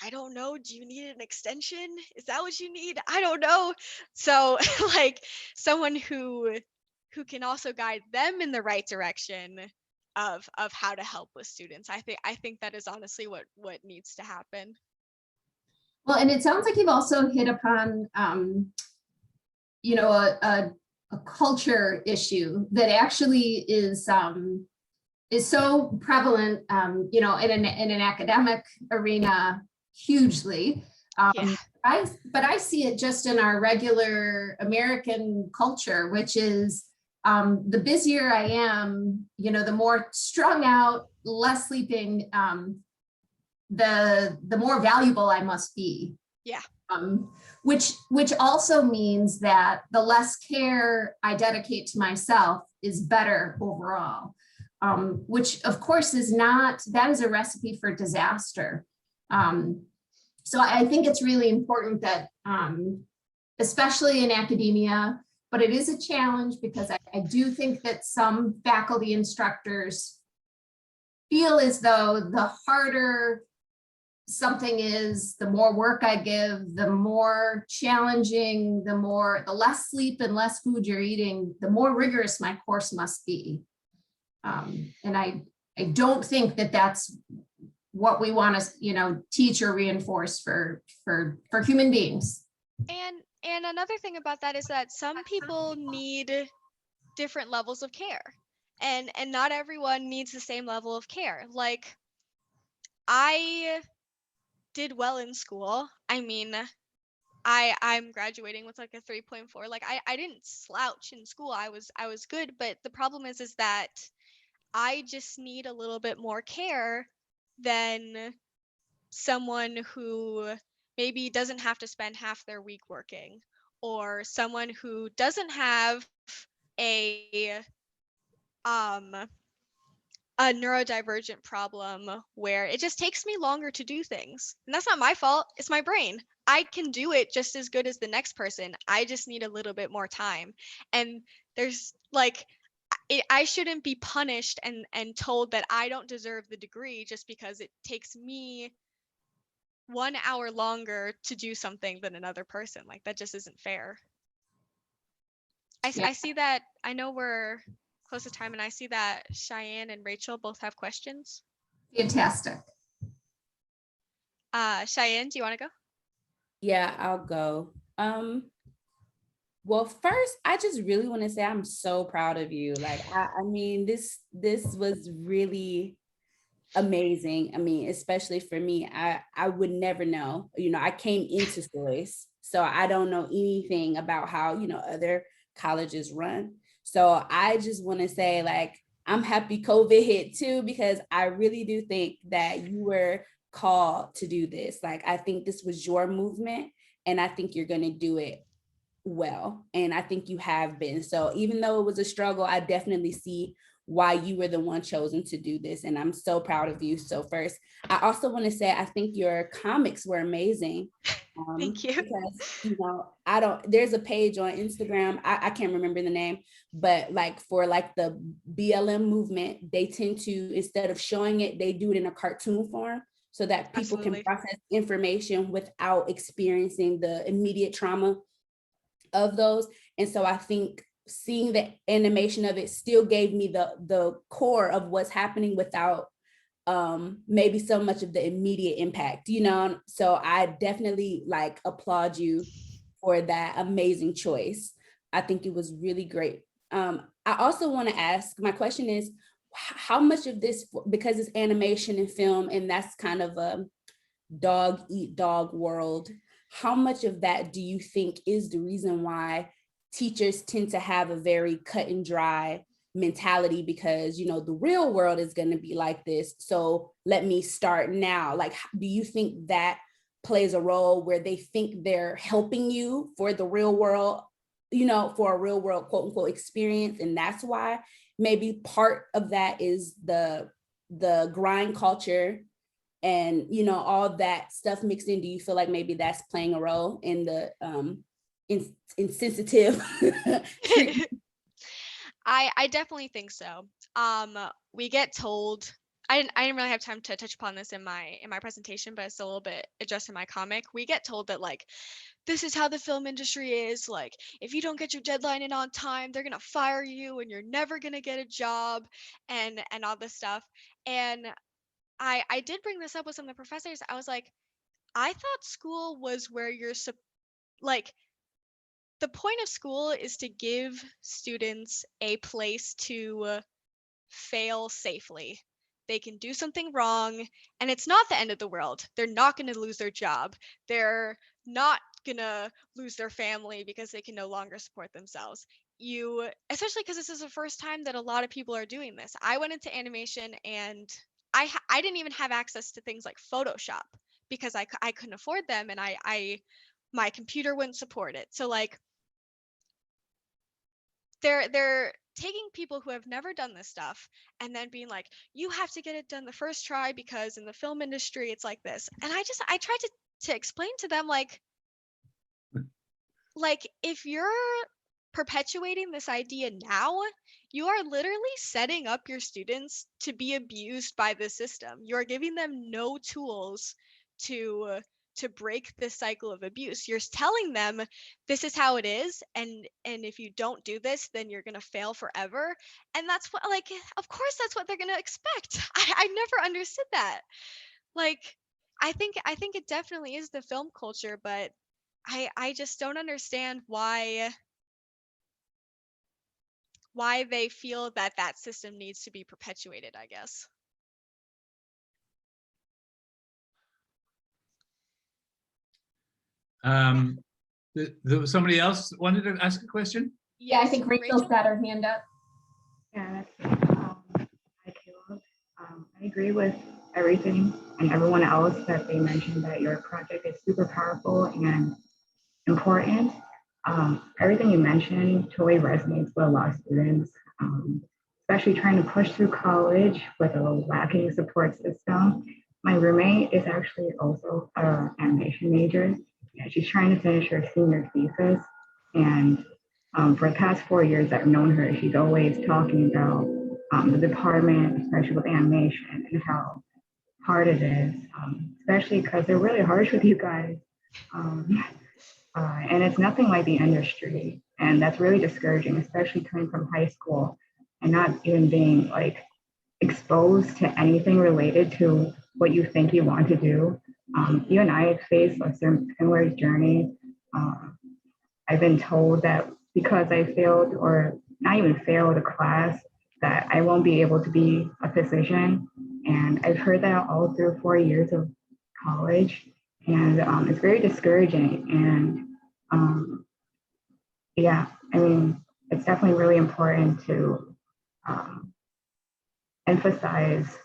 I don't know, do you need an extension? Is that what you need? I don't know. So like someone who can also guide them in the right direction of how to help with students. I think that is honestly what needs to happen. Well, and it sounds like you've also hit upon you know, a culture issue that actually is so prevalent, you know, in an academic arena hugely. Yeah. But I see it just in our regular American culture, which is the busier I am, you know, the more strung out, less sleeping, the more valuable I must be. Yeah. Which also means that the less care I dedicate to myself is better overall, which of course that is a recipe for disaster. So I think it's really important that, especially in academia, but it is a challenge because I do think that some faculty instructors feel as though the harder something is, the more work I give, the more challenging, the less sleep and less food you're eating, the more rigorous my course must be. And I don't think that that's what we want to, teach or reinforce for human beings. And another thing about that is that some people need different levels of care, and not everyone needs the same level of care. Like, I did well in school. I mean, I'm graduating with like a 3.4. Like, I didn't slouch in school. I was good, but the problem is that I just need a little bit more care than someone who maybe doesn't have to spend half their week working, or someone who doesn't have a um a neurodivergent problem where it just takes me longer to do things. And that's not my fault, it's my brain. I can do it just as good as the next person. I just need a little bit more time. And there's like, I shouldn't be punished and told that I don't deserve the degree just because it takes me 1 hour longer to do something than another person. Like, that just isn't fair. I see that. I know we're close to time, and I see that Shiann and Rachel both have questions. Fantastic. Shiann, do you want to go? Yeah, I'll go. Well, first, I just really want to say I'm so proud of you. Like, I mean, this was really amazing. I mean, especially for me, I would never know. I came into SOIS, so I don't know anything about how, other colleges run. So I just want to say, like, I'm happy COVID hit too, because I really do think that you were called to do this. Like, I think this was your movement, and I think you're going to do it well. And I think you have been. So even though it was a struggle, I definitely see why you were the one chosen to do this. And I'm so proud of you. So first, I also want to say, I think your comics were amazing. Thank you. Because, there's a page on Instagram, I can't remember the name, but like for like the BLM movement, they tend to, instead of showing it, they do it in a cartoon form so that people Absolutely. can process information without experiencing the immediate trauma of those. And so I think seeing the animation of it still gave me the core of what's happening without maybe so much of the immediate impact, so I definitely like applaud you for that amazing choice. I think it was really great. I also want to ask, my question is, how much of this, because it's animation and film, and that's kind of a dog eat dog world, how much of that do you think is the reason why teachers tend to have a very cut and dry mentality? Because, the real world is going to be like this. So let me start now. Like, do you think that plays a role where they think they're helping you for the real world, for a real world, quote unquote, experience? And that's why maybe part of that is the grind culture and all that stuff mixed in. Do you feel like maybe that's playing a role in the insensitive treatment? I definitely think so. We get told, I didn't really have time to touch upon this in my presentation, but it's a little bit addressed in my comic. We get told that, like, this is how the film industry is. Like, if you don't get your deadline in on time, they're gonna fire you and you're never gonna get a job, and all this stuff. And I did bring this up with some of the professors. I was like, I thought school was where you're like, the point of school is to give students a place to fail safely. They can do something wrong, and it's not the end of the world. They're not going to lose their job. They're not going to lose their family because they can no longer support themselves. Especially because this is the first time that a lot of people are doing this. I went into animation, and I didn't even have access to things like Photoshop because I couldn't afford them, and my computer wouldn't support it. So, like, they're taking people who have never done this stuff and then being like, you have to get it done the first try because in the film industry it's like this. And I tried to explain to them, like, if you're perpetuating this idea now, you are literally setting up your students to be abused by the system. You're giving them no tools to break this cycle of abuse. You're telling them this is how it is, and if you don't do this, then you're gonna fail forever. And that's what, like, of course that's what they're gonna expect. I never understood that. like I think it definitely is the film culture, but I just don't understand why they feel that that system needs to be perpetuated, I guess. Somebody else wanted to ask a question? Yeah, I Yes, think Rachel's got her hand up. Yeah, hi, Caleb. I agree with everything and everyone else that they mentioned that your project is super powerful and important. Everything you mentioned totally resonates with a lot of students, especially trying to push through college with a lacking support system. My roommate is actually also an animation major. And she's trying to finish her senior thesis. And for the past 4 years I've known her, she's always talking about the department, especially with animation, and how hard it is, especially because they're really harsh with you guys. And it's nothing like the industry. And that's really discouraging, especially coming from high school and not even being like exposed to anything related to what you think you want to do. You and I faced a similar journey. I've been told that because I failed, or not even failed, a class, that I won't be able to be a physician. And I've heard that all through 4 years of college. And it's very discouraging. And yeah, I mean, it's definitely really important to emphasize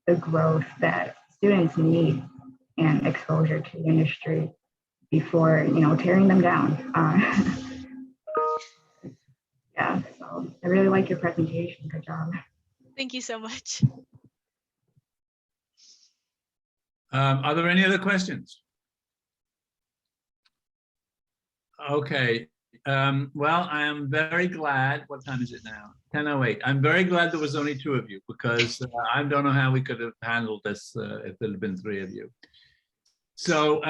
the growth that students need and exposure to the industry before, tearing them down. Yeah, so I really like your presentation. Good job. Thank you so much. Are there any other questions? Okay. Well, I am very glad. What time is it now? 10:08. I'm very glad there was only 2 of you, because I don't know how we could have handled this if there had been 3 of you. So,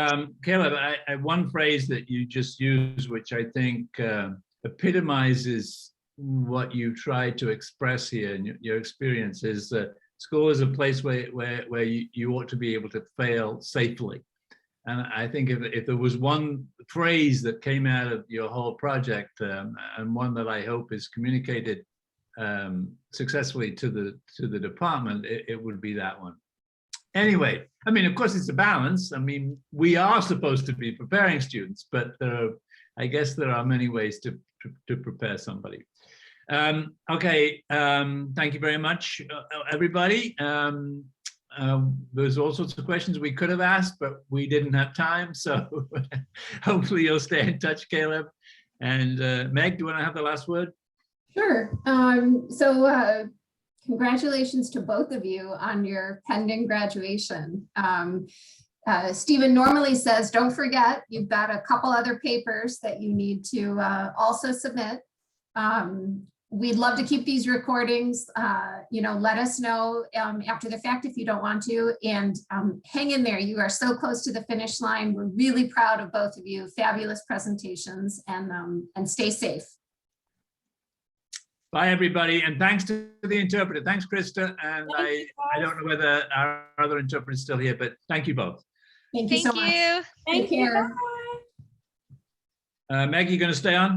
Caleb, one phrase that you just used, which I think epitomizes what you tried to express here in your experience, is that school is a place where you ought to be able to fail safely. And I think if there was one phrase that came out of your whole project, and one that I hope is communicated successfully to the department, it would be that one. Anyway, I mean, of course, it's a balance. I mean, we are supposed to be preparing students, but I guess there are many ways to prepare somebody. Okay, thank you very much, everybody. There's all sorts of questions we could have asked, but we didn't have time. So hopefully you'll stay in touch, Caleb. And Meg, do you want to have the last word? Sure. Congratulations to both of you on your pending graduation. Stephen normally says, don't forget, you've got a couple other papers that you need to also submit. We'd love to keep these recordings. Let us know after the fact if you don't want to, and hang in there. You are so close to the finish line. We're really proud of both of you. Fabulous presentations, and stay safe. Bye, everybody, and thanks to the interpreter. Thanks, Krista. And I don't know whether our other interpreter is still here, but thank you both. Thank you so much. Thank you. Take care. Bye. Meg, you going to stay on?